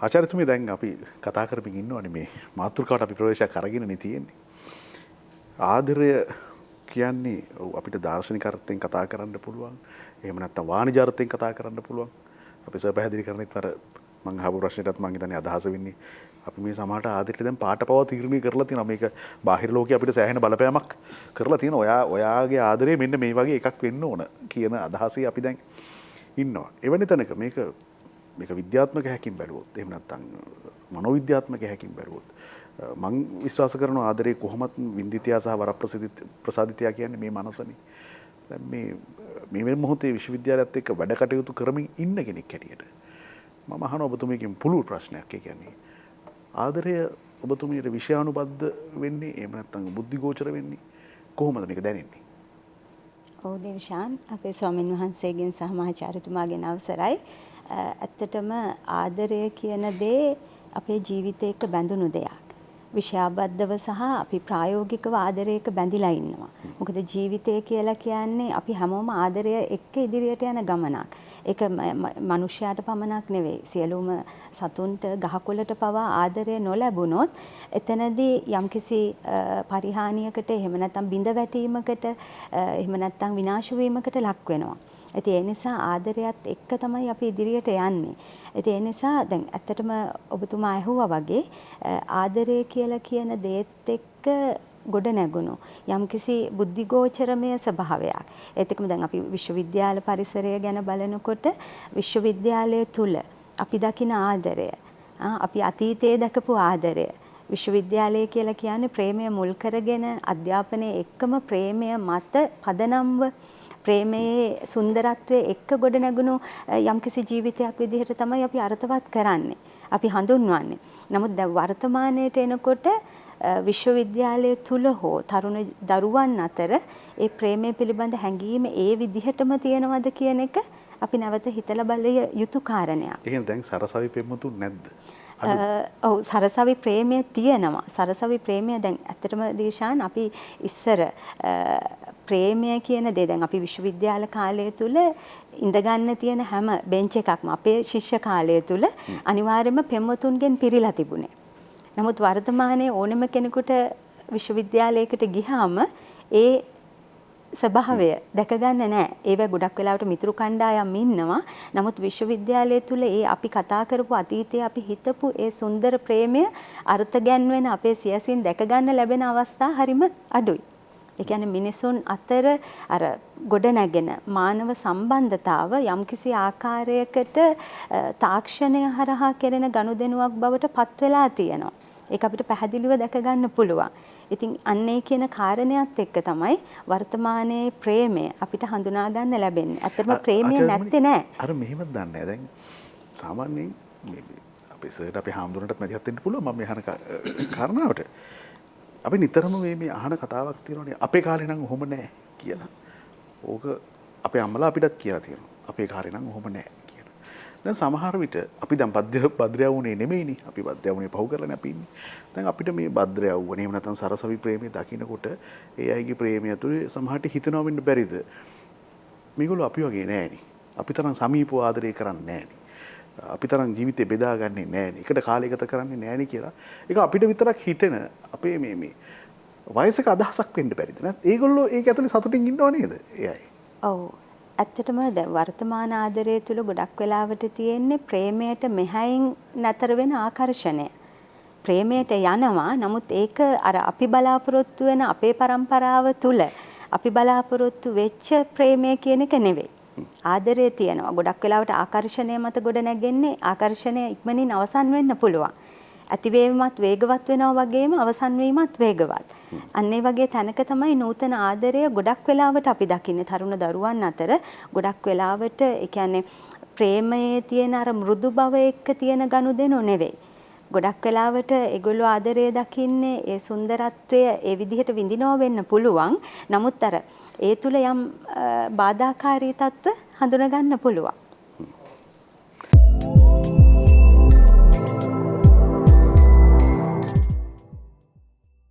ආචාර්යතුමී දැන් අපි කතා කරමින් ඉන්නවනේ මේ මාතෘකාවට අපි ප්‍රවේශයක් අරගෙනනේ තියෙන්නේ. ආදරය කියන්නේ අපිට දාර්ශනික අර්ථයෙන් කතා කරන්න පුළුවන්. එහෙම නැත්නම් වාණිජ අර්ථයෙන් කතා කරන්න පුළුවන්. අපි සර් පැහැදිලි කරන්නේත් අර මම අහපු ප්‍රශ්නෙටත් මම හිතන්නේ අදහස වෙන්නේ අපි මේ සමාජයට ආදරයට දැන් පාට පව තීරණය කරලා තියෙනවා. මේක බාහිර ලෝකයේ අපිට සෑහෙන බලපෑමක් කරලා තියෙනවා. ඔයාගේ ආදරය මෙන්න මේ වගේ එකක් වෙන්න ඕන කියන අදහසේ අපි දැන් ඉන්නවා. එවැනි තැනක මේක විද්‍යාත්මක හැකින් බැලුවොත් එහෙම නැත්නම් මනෝවිද්‍යාත්මක හැකින් බැලුවොත් මම විශ්වාස කරනවා ආදරේ කොහොමත් වින්දිතයා සහ වරප්‍රසාදිතයා කියන්නේ මේ මනසනේ. දැන් මේ මොහොතේ විශ්වවිද්‍යාලයත් එක්ක වැඩ කටයුතු කරමින් ඉන්න කෙනෙක් හැටියට මම අහන ඔබතුමීගෙන් පුළුල් ප්‍රශ්නයක්. ඒ කියන්නේ ආදරය ඔබතුමීට විෂයානුබද්ධ වෙන්නේ එහෙම නැත්නම් බුද්ධිගෝචර වෙන්නේ කොහොමද මේක දැනෙන්නේ? ඔව් දේශාන් අපේ ස්වාමීන් වහන්සේගෙන් සහ මහාචාර්යතුමාගෙන් අවසරයි. ඇත්තටම ආදරය කියන දේ අපේ ජීවිතේ එක්ක බැඳුණු දෙයක්. විෂයාබද්ධව සහ අපි ප්‍රායෝගිකව ආදරයක බැඳිලා ඉන්නවා. මොකද ජීවිතය කියලා කියන්නේ අපි හැමෝම ආදරය එක්ක ඉදිරියට යන ගමනක්. ඒක මනුෂ්‍යයාට පමණක් නෙවෙයි. සියලුම සතුන්ට ගහකොළට පවා ආදරය නොලැබුණොත් එතනදී යම්කිසි පරිහානියකට එහෙම නැත්නම් බිඳ වැටීමකට එහෙම නැත්නම් විනාශ වීමකට ලක් වෙනවා. ඒ නිසා ආදරයත් එක්ක තමයි අපි ඉදිරියට යන්නේ. ඒ නිසා දැන් ඇත්තටම ඔබතුමා ඇහුවා වගේ ආදරය කියලා කියන දේත් එක්ක ගොඩ නැගුණු යම්කිසි බුද්ධිගෝචරමය ස්වභාවයක්. ඒත් එක්කම දැන් අපි විශ්වවිද්‍යාල පරිසරය ගැන බලනකොට විශ්වවිද්‍යාලය තුල අපි දකින ආදරය, අපි අතීතයේ දැකපු ආදරය, විශ්වවිද්‍යාලය කියලා කියන්නේ ප්‍රේමය මුල් කරගෙන අධ්‍යාපනයේ එක්කම ප්‍රේමය මත පදනම්ව ප්‍රේමයේ සුන්දරත්වයේ එක්ක ගොඩ නැගුණු යම්කිසි ජීවිතයක් විදිහට තමයි අපි අර්ථවත් කරන්නේ. අපි හඳුන්වන්නේ. නමුත් දැන් වර්තමානයේට එනකොට විශ්වවිද්‍යාලය තුල හෝ තරුණ දරුවන් අතර ඒ ප්‍රේමය පිළිබඳ හැඟීම ඒ විදිහටම තියෙනවද කියන එක අපි නැවත හිතලා බලය යුතු කාරණයක්. එහෙනම් දැන් සරසවි පෙම්වතුන් නැද්ද? ඔව් සරසවි ප්‍රේමය තියෙනවා. සරසවි ප්‍රේමය දැන් ඇත්තටම දීශාන් අපි ඉස්සර ප්‍රේමය කියන දේ දැන් අපි විශ්වවිද්‍යාල කාලය තුල ඉඳගන්න තියෙන හැම බෙන්ච් එකක්ම අපේ ශිෂ්‍ය කාලය තුල අනිවාර්යයෙන්ම පෙම්වතුන්ගෙන් පිරීලා තිබුණේ. නමුත් වර්තමානයේ ඕනම කෙනෙකුට විශ්වවිද්‍යාලයකට ගියාම ඒ ස්වභාවය දැක ගන්න නැහැ. ඒව ගොඩක් වෙලාවට මිතුරු කණ්ඩායම් ඉන්නවා. නමුත් විශ්වවිද්‍යාලය තුල ඒ අපි කතා කරපු අතීතයේ අපි හිතපු ඒ සුන්දර ප්‍රේමය අර්ථ ගැන්වෙන අපේ සියසින් දැක ගන්න ලැබෙන අවස්ථා හරිම අඩුයි. ඒ කියන්නේ මිනිසුන් අතර අර ගොඩ නැගෙන මානව සම්බන්ධතාව යම්කිසි ආකාරයකට තාක්ෂණය හරහා කෙරෙන ගනුදෙනුවක් බවට පත් වෙලා තියෙනවා. ඒක අපිට පැහැදිලිව දැක ගන්න පුළුවන්. ඉතින් අන්නේ කියන කාරණයක් එක්ක තමයි වර්තමානයේ ප්‍රේමය අපිට හඳුනා ගන්න ලැබෙන්නේ. අතරම ප්‍රේමය නැත්තේ නෑ. අර මෙහෙමත් දන්නේ නෑ. දැන් සාමාන්‍යයෙන් අපේ සර්ට අපේ හාමුදුරන්ටත් මැදිහත් වෙන්න පුළුවන් මම අහන කාරණාවට. අපි නිතරම මේ අහන කතාවක් තියෙනවානේ අපේ කාලේ නම් ඔහොම නෑ කියලා. ඕක අපේ අම්මලා අපිටත් කියලා තියෙනවා. අපේ කාලේ නම් ඔහොම නෑ කියලා. දැන් සමහර විට අපි දැන් භද්‍රයවුනේ නෙමෙයිනේ. අපි භද්‍රයවුනේ පහු කරලානේ අපි ඉන්නේ. දැන් අපිට මේ භද්‍රයවුව එහෙම නැත්නම් සරසවි ප්‍රේමය දකින්නකොට ඒ අයගේ ප්‍රේමය තුළ සමහරට හිතනවා වෙන්න බැරිද? මේගොල්ලෝ අපි වගේ නෑනේ. අපි තරම් සමීපව ආදරය කරන්නේ නෑනේ. අපි තරම් ජීවිතේ බෙදාගන්නේ නෑනේ. එකට කාලය ගත කරන්නේ නෑනේ කියලා. ඒක අපිට විතරක් හිතෙන අපේ මේ වයසක අදහසක් වෙන්න බැරිද? නැත්නම් ඒගොල්ලෝ ඒක ඇතුලේ සතුටින් ඉන්නව නේද? ඒ අය. ඔව්. ඇත්තටම දැන් වර්තමාන ආදරය තුල ගොඩක් වෙලාවට තියෙන්නේ ප්‍රේමයට මෙහයින් නතර වෙන ආකර්ෂණය. ප්‍රේමයට යනවා. නමුත් ඒක අර අපි බලාපොරොත්තු වෙන අපේ પરම්පරාව තුල අපි බලාපොරොත්තු වෙච්ච ප්‍රේමය කියන එක නෙවෙයි. ආදරය තියෙනවා. ගොඩක් වෙලාවට ආකර්ෂණය මත ගොඩ නැගෙන්නේ ආකර්ෂණය ඉක්මනින් අවසන් වෙන්න පුළුවන්. ඇතිවීමත් වේගවත් වෙනවා වගේම අවසන් වීමත් වේගවත්. අන්න ඒ වගේ තැනක තමයි නූතන ආදරය ගොඩක් වෙලාවට අපි දකින්නේ තරුණ දරුවන් අතර ගොඩක් වෙලාවට ඒ කියන්නේ ප්‍රේමයේ තියෙන අර මෘදු බව එක්ක තියෙන ගනුදෙනු නෙවෙයි. ගොඩක් වෙලාවට ඒගොල්ලෝ ආදරය දකින්නේ ඒ සුන්දරත්වය ඒ විදිහට විඳිනව වෙන්න පුළුවන්. නමුත් අර ඒ තුල යම් බාධාකාරී තත්ත්ව හඳුනා ගන්න පුළුවන්.